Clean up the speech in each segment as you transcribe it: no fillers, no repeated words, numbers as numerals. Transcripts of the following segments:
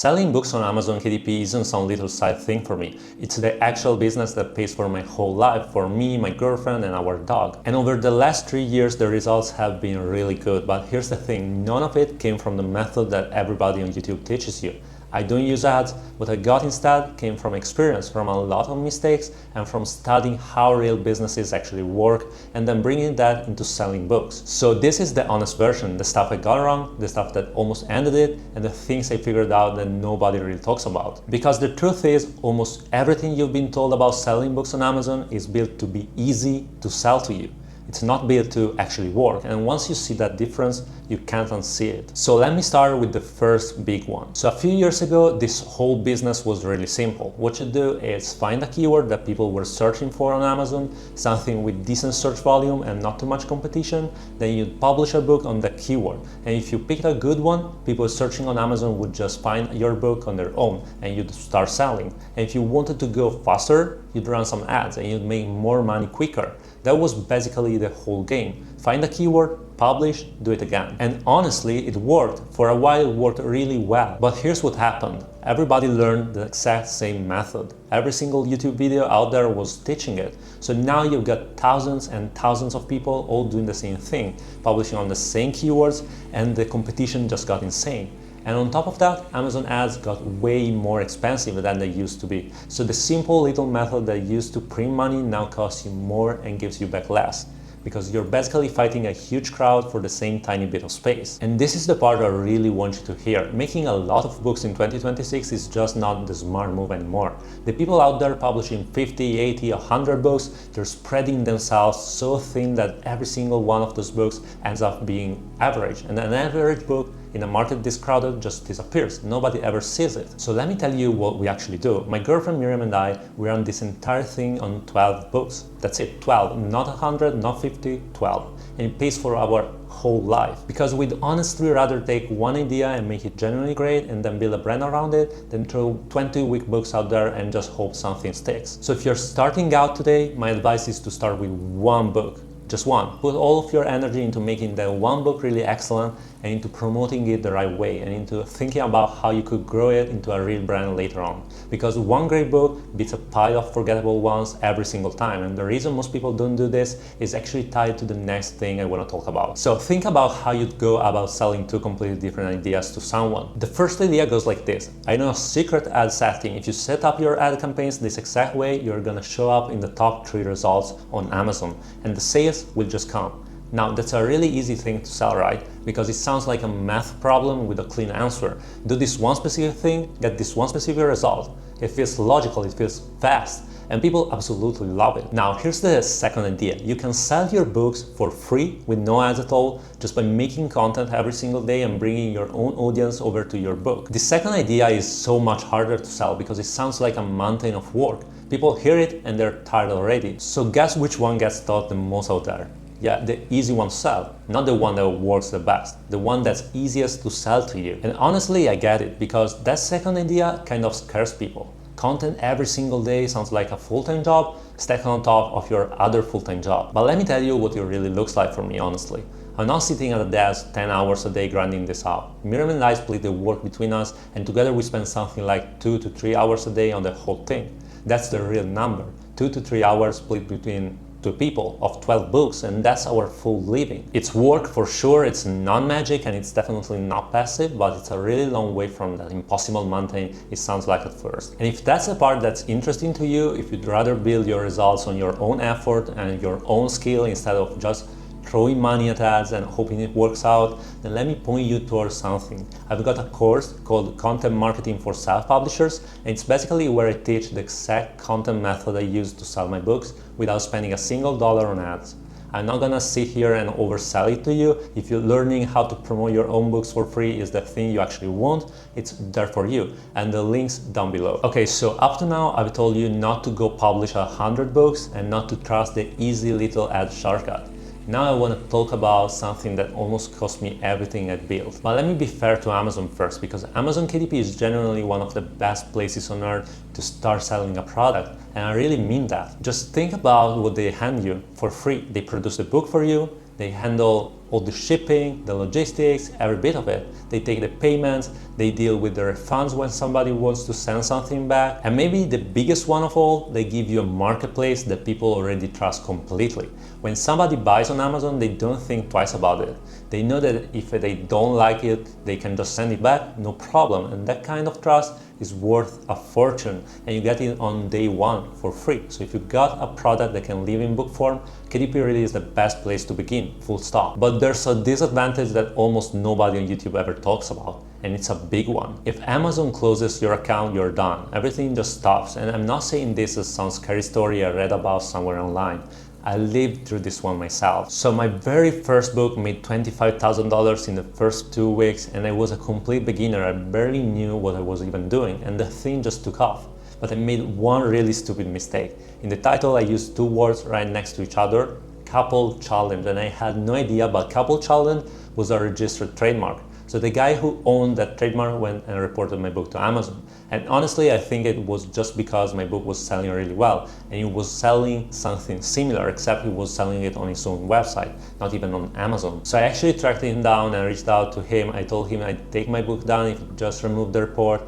Selling books on Amazon KDP isn't some little side thing for me. It's the actual business that pays for my whole life, for me, my girlfriend, and our dog. And over the last 3 years, the results have been really good. But here's the thing, none of it came from the method that everybody on YouTube teaches you. I don't use ads. What I got instead came from experience, from a lot of mistakes, and from studying how real businesses actually work, and then bringing that into selling books. So this is the honest version, the stuff I got wrong, the stuff that almost ended it, and the things I figured out that nobody really talks about. Because the truth is, almost everything you've been told about selling books on Amazon is built to be easy to sell to you. It's not built to actually work, and once you see that difference, you can't unsee it. So let me start with the first big one. So a few years ago, this whole business was really simple. What you do is find a keyword that people were searching for on Amazon, something with decent search volume and not too much competition, then you publish a book on that keyword. And if you picked a good one, people searching on Amazon would just find your book on their own, and you'd start selling. And if you wanted to go faster, you'd run some ads and you'd make more money quicker. That was basically the whole game. Find a keyword, publish, do it again. And honestly, it worked. For a while, it worked really well. But here's what happened. Everybody learned the exact same method. Every single YouTube video out there was teaching it. So now you've got thousands and thousands of people all doing the same thing, publishing on the same keywords, and the competition just got insane. And on top of that, Amazon ads got way more expensive than they used to be. So the simple little method that used to print money now costs you more and gives you back less, because you're basically fighting a huge crowd for the same tiny bit of space. And this is the part I really want you to hear. Making a lot of books in 2026 is just not the smart move anymore. The people out there publishing 50, 80, 100 books, they're spreading themselves so thin that every single one of those books ends up being average. And an average book in a market this crowded just disappears. Nobody ever sees it. So let me tell you what we actually do. My girlfriend Miriam and I, we run this entire thing on 12 books. That's it, 12, not 100, not 50, 12. And it pays for our whole life. Because we'd honestly rather take one idea and make it genuinely great and then build a brand around it than throw 20 weak books out there and just hope something sticks. So if you're starting out today, my advice is to start with one book. Just one. Put all of your energy into making that one book really excellent and into promoting it the right way and into thinking about how you could grow it into a real brand later on. Because one great book beats a pile of forgettable ones every single time, and the reason most people don't do this is actually tied to the next thing I want to talk about. So think about how you'd go about selling two completely different ideas to someone. The first idea goes like this. I know a secret ad setting. If you set up your ad campaigns this exact way, you're gonna show up in the top 3 results on Amazon, and the sales will just come. Now, that's a really easy thing to sell, right? Because it sounds like a math problem with a clean answer. Do this one specific thing, get this one specific result. It feels logical, it feels fast, and people absolutely love it. Now, here's the second idea. You can sell your books for free with no ads at all, just by making content every single day and bringing your own audience over to your book. The second idea is so much harder to sell because it sounds like a mountain of work. People hear it and they're tired already. So guess which one gets taught the most out there? Yeah, the easy one to sell, not the one that works the best, the one that's easiest to sell to you. And honestly, I get it, because that second idea kind of scares people. Content every single day sounds like a full-time job stacked on top of your other full-time job. But let me tell you what it really looks like for me, honestly. I'm not sitting at a desk 10 hours a day grinding this out. Miriam and I split the work between us, and together we spend something like 2 to 3 hours a day on the whole thing. That's the real number, 2 to 3 hours split between 2 people of 12 books, and that's our full living. It's work for sure, it's not magic, and it's definitely not passive, but it's a really long way from that impossible mountain it sounds like at first. And if that's the part that's interesting to you, if you'd rather build your results on your own effort and your own skill instead of just throwing money at ads and hoping it works out, then let me point you towards something. I've got a course called Content Marketing for Self-Publishers, and it's basically where I teach the exact content method I use to sell my books without spending a single dollar on ads. I'm not gonna sit here and oversell it to you. If you're learning how to promote your own books for free is the thing you actually want, it's there for you, and the link's down below. Okay, so up to now I've told you not to go publish 100 books and not to trust the easy little ad shortcut. Now I want to talk about something that almost cost me everything I built. But let me be fair to Amazon first, because Amazon KDP is generally one of the best places on earth to start selling a product, and I really mean that. Just think about what they hand you for free. They produce the book for you, They handle all the shipping, the logistics, every bit of it. They take the payments, they deal with the refunds when somebody wants to send something back. And maybe the biggest one of all, they give you a marketplace that people already trust completely. When somebody buys on Amazon, they don't think twice about it. They know that if they don't like it, they can just send it back, no problem. And that kind of trust is worth a fortune, and you get it on day one for free. So if you got a product that can live in book form, KDP really is the best place to begin, full stop. But there's a disadvantage that almost nobody on YouTube ever talks about, and it's a big one. If Amazon closes your account, you're done. Everything just stops. And I'm not saying this as some scary story I read about somewhere online. I lived through this one myself. So my very first book made $25,000 in the first 2 weeks, and I was a complete beginner. I barely knew what I was even doing, and the thing just took off. But I made one really stupid mistake. In the title, I used 2 words right next to each other, couple challenge, and I had no idea, but couple challenge was a registered trademark. So the guy who owned that trademark went and reported my book to Amazon. And honestly, I think it was just because my book was selling really well, and it was selling something similar, except he was selling it on his own website, not even on Amazon. So I actually tracked him down and reached out to him. I told him I'd take my book down if he just removed the report,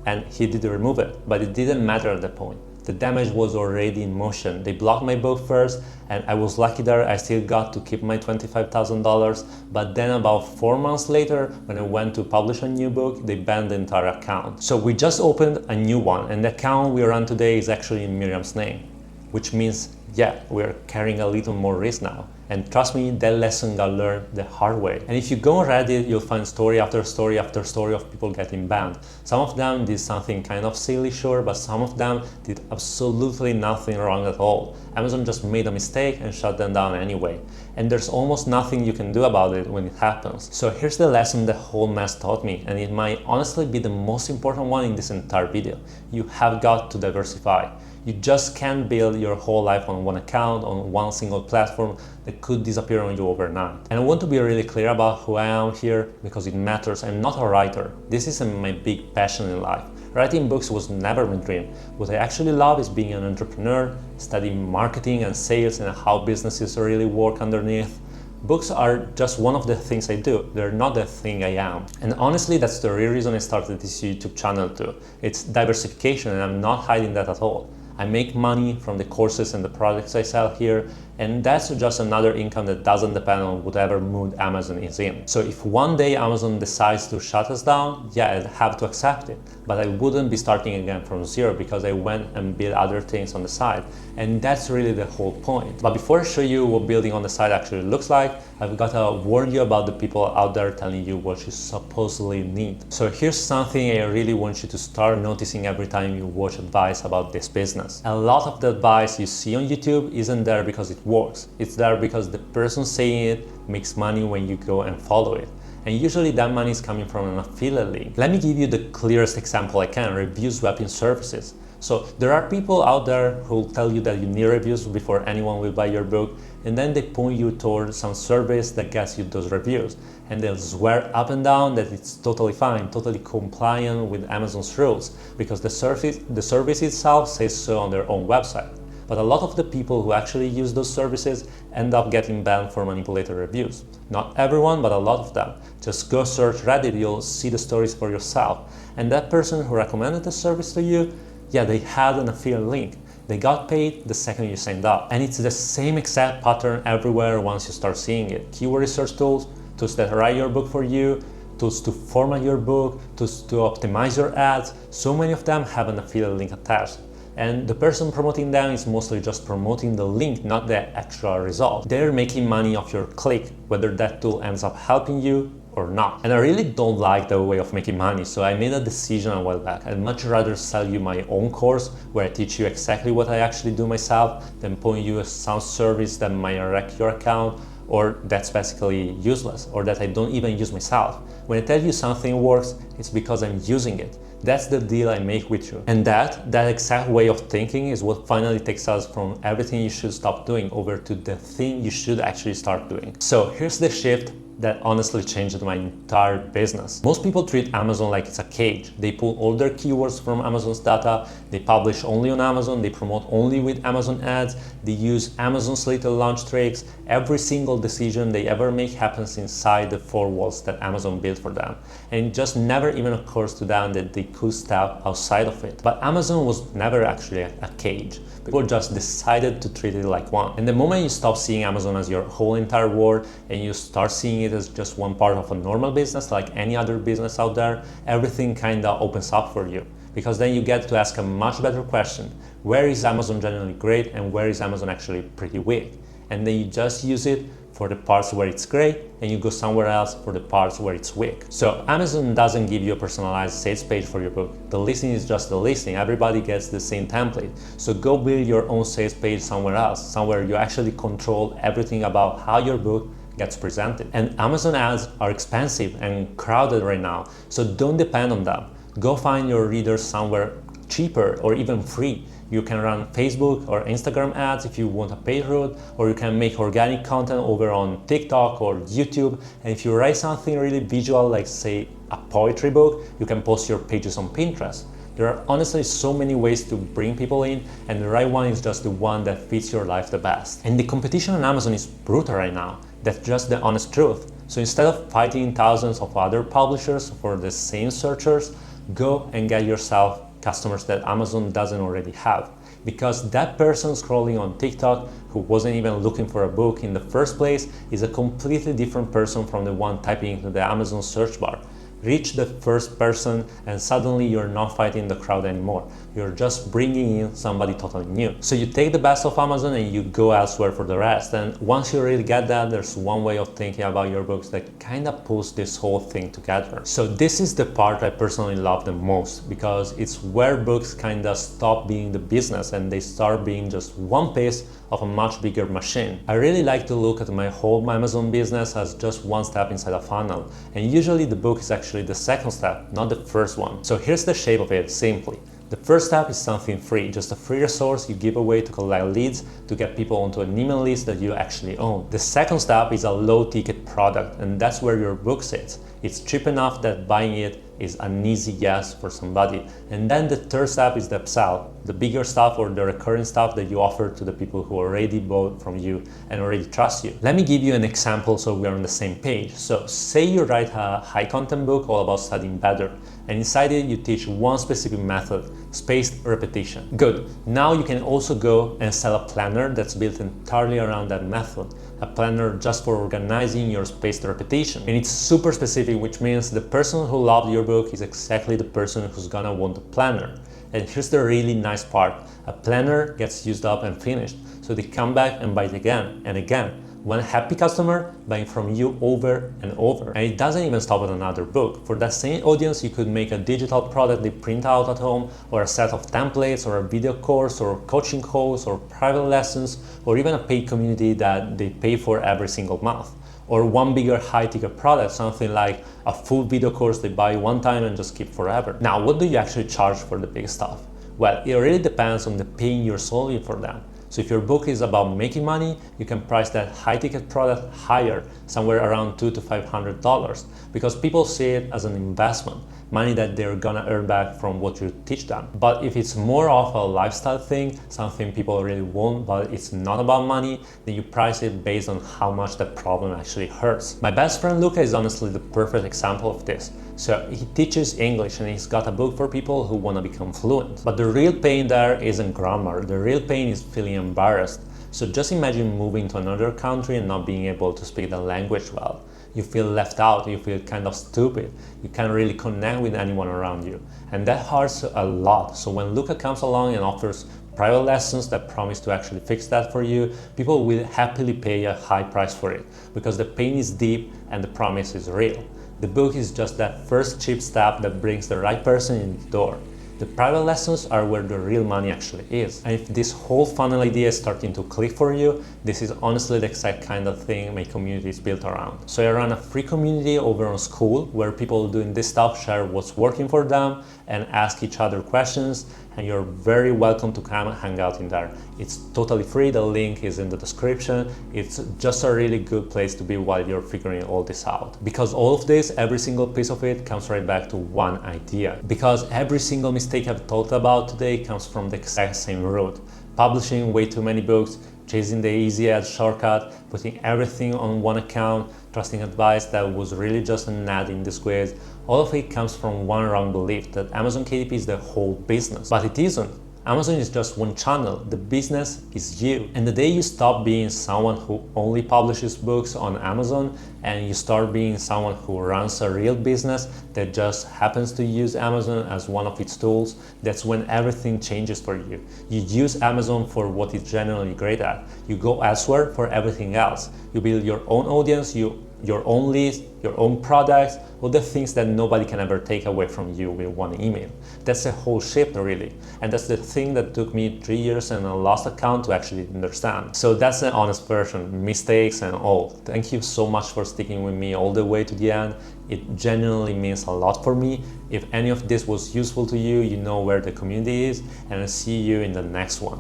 and he did remove it, but it didn't matter at that point. The damage was already in motion. They blocked my book first, and I was lucky there. I still got to keep my $25,000, but then about 4 months later, when I went to publish a new book, they banned the entire account. So we just opened a new one, and the account we run today is actually in Miriam's name, which means, yeah, we're carrying a little more risk now. And trust me, that lesson got learned the hard way. And if you go on Reddit, you'll find story after story after story of people getting banned. Some of them did something kind of silly, sure, but some of them did absolutely nothing wrong at all. Amazon just made a mistake and shut them down anyway. And there's almost nothing you can do about it when it happens. So here's the lesson the whole mess taught me, and it might honestly be the most important one in this entire video. You have got to diversify. You just can't build your whole life on one account, on one single platform that could disappear on you overnight. And I want to be really clear about who I am here because it matters. I'm not a writer. This isn't my big passion in life. Writing books was never my dream. What I actually love is being an entrepreneur, studying marketing and sales and how businesses really work underneath. Books are just one of the things I do. They're not the thing I am. And honestly, that's the real reason I started this YouTube channel too. It's diversification, and I'm not hiding that at all. I make money from the courses and the products I sell here, and that's just another income that doesn't depend on whatever mood Amazon is in. So if one day Amazon decides to shut us down, yeah, I'd have to accept it. But I wouldn't be starting again from zero because I went and built other things on the side. And that's really the whole point. But before I show you what building on the side actually looks like, I've got to warn you about the people out there telling you what you supposedly need. So here's something I really want you to start noticing every time you watch advice about this business. A lot of the advice you see on YouTube isn't there because it works. It's there because the person saying it makes money when you go and follow it. And usually that money is coming from an affiliate link. Let me give you the clearest example I can: review swapping services. So there are people out there who will tell you that you need reviews before anyone will buy your book, and then they point you towards some service that gets you those reviews, and they'll swear up and down that it's totally fine, totally compliant with Amazon's rules, because the service itself says so on their own website. But a lot of the people who actually use those services end up getting banned for manipulated reviews. Not everyone, but a lot of them. Just go search Reddit, you'll see the stories for yourself. And that person who recommended the service to you, yeah, they had an affiliate link. They got paid the second you signed up. And it's the same exact pattern everywhere once you start seeing it. Keyword research tools that write your book for you, tools to format your book, tools to optimize your ads. So many of them have an affiliate link attached. And the person promoting them is mostly just promoting the link, not the actual result. They're making money off your click, whether that tool ends up helping you or not. And I really don't like that way of making money, so I made a decision a while back. I'd much rather sell you my own course where I teach you exactly what I actually do myself than point you some service that might wreck your account, or that's basically useless, or that I don't even use myself. When I tell you something works, it's because I'm using it. That's the deal I make with you. And that exact way of thinking is what finally takes us from everything you should stop doing over to the thing you should actually start doing. So here's the shift that honestly changed my entire business. Most people treat Amazon like it's a cage. They pull all their keywords from Amazon's data, they publish only on Amazon, they promote only with Amazon ads, they use Amazon's little launch tricks. Every single decision they ever make happens inside the four walls that Amazon built for them. And it just never even occurs to them that they could step outside of it. But Amazon was never actually a cage. People just decided to treat it like one. And the moment you stop seeing Amazon as your whole entire world and you start seeing it as just one part of a normal business like any other business out there, everything kind of opens up for you. Because then you get to ask a much better question. Where is Amazon generally great and where is Amazon actually pretty weak? And then you just use it for the parts where it's great and you go somewhere else for the parts where it's weak. So Amazon doesn't give you a personalized sales page for your book. The listing is just the listing. Everybody gets the same template. So go build your own sales page somewhere else, somewhere you actually control everything about how your book gets presented. And Amazon ads are expensive and crowded right now, so don't depend on them. Go find your readers somewhere cheaper or even free. You can run Facebook or Instagram ads if you want a paid route, or you can make organic content over on TikTok or YouTube. And if you write something really visual, like say a poetry book, you can post your pages on Pinterest. There are honestly so many ways to bring people in, and the right one is just the one that fits your life the best. And the competition on Amazon is brutal right now. That's just the honest truth. So instead of fighting thousands of other publishers for the same searchers, go and get yourself customers that Amazon doesn't already have. Because that person scrolling on TikTok who wasn't even looking for a book in the first place is a completely different person from the one typing into the Amazon search bar. Reach the first person and suddenly you're not fighting the crowd anymore. You're just bringing in somebody totally new. So you take the best of Amazon and you go elsewhere for the rest. And once you really get that, there's one way of thinking about your books that kind of pulls this whole thing together. So this is the part I personally love the most, because it's where books kind of stop being the business and they start being just one piece of a much bigger machine. I really like to look at my whole Amazon business as just one step inside a funnel. And usually the book is actually the second step, not the first one. So here's the shape of it, simply. The first step is something free, just a free resource you give away to collect leads to get people onto an email list that you actually own. The second step is a low-ticket product, and that's where your book sits. It's cheap enough that buying it is an easy yes for somebody. And then the third step is the upsell, the bigger stuff or the recurring stuff that you offer to the people who already bought from you and already trust you. Let me give you an example so we're on the same page. So say you write a high content book all about studying better, and inside it you teach one specific method, spaced repetition. Good. Now you can also go and sell a planner that's built entirely around that method. A planner just for organizing your spaced repetition. And it's super specific, which means the person who loved your book is exactly the person who's gonna want a planner. And here's the really nice part. A planner gets used up and finished, so they come back and buy it again and again. One happy customer buying from you over and over. And it doesn't even stop at another book. For that same audience, you could make a digital product they print out at home, or a set of templates, or a video course, or coaching calls, or private lessons, or even a paid community that they pay for every single month. Or one bigger high-ticket product, something like a full video course they buy one time and just keep forever. Now, what do you actually charge for the big stuff? Well, it really depends on the pain you're solving for them. So if your book is about making money, you can price that high-ticket product higher, somewhere around $200 to $500, because people see it as an investment, money that they're gonna earn back from what you teach them. But if it's more of a lifestyle thing, something people really want, but it's not about money, then you price it based on how much that problem actually hurts. My best friend Luca is honestly the perfect example of this. So he teaches English and he's got a book for people who want to become fluent. But the real pain there isn't grammar, the real pain is feeling embarrassed. So just imagine moving to another country and not being able to speak the language well. You feel left out, you feel kind of stupid, you can't really connect with anyone around you. And that hurts a lot. So when Luca comes along and offers private lessons that promise to actually fix that for you, people will happily pay a high price for it, because the pain is deep and the promise is real. The book is just that first cheap step that brings the right person in the door. The private lessons are where the real money actually is. And if this whole funnel idea is starting to click for you, this is honestly the exact kind of thing my community is built around. So I run a free community over on School where people doing this stuff share what's working for them and ask each other questions, and you're very welcome to come and hang out in there. It's totally free, the link is in the description. It's just a really good place to be while you're figuring all this out. Because all of this, every single piece of it comes right back to one idea. Because every single mistake I've talked about today comes from the exact same root. Publishing way too many books, chasing the easy ad shortcut, putting everything on one account, trusting advice that was really just an ad in disguise. All of it comes from one wrong belief that Amazon KDP is the whole business. But it isn't. Amazon is just one channel. The business is you. And the day you stop being someone who only publishes books on Amazon and you start being someone who runs a real business that just happens to use Amazon as one of its tools, that's when everything changes for you. You use Amazon for what it's generally great at. You go elsewhere for everything else. You build your own audience, your own list, your own products, all the things that nobody can ever take away from you with one email. That's the whole shift really. And that's the thing that took me 3 years and a lost account to actually understand. So that's the honest version, mistakes and all. Thank you so much for sticking with me all the way to the end. It genuinely means a lot for me. If any of this was useful to you, you know where the community is, and I'll see you in the next one.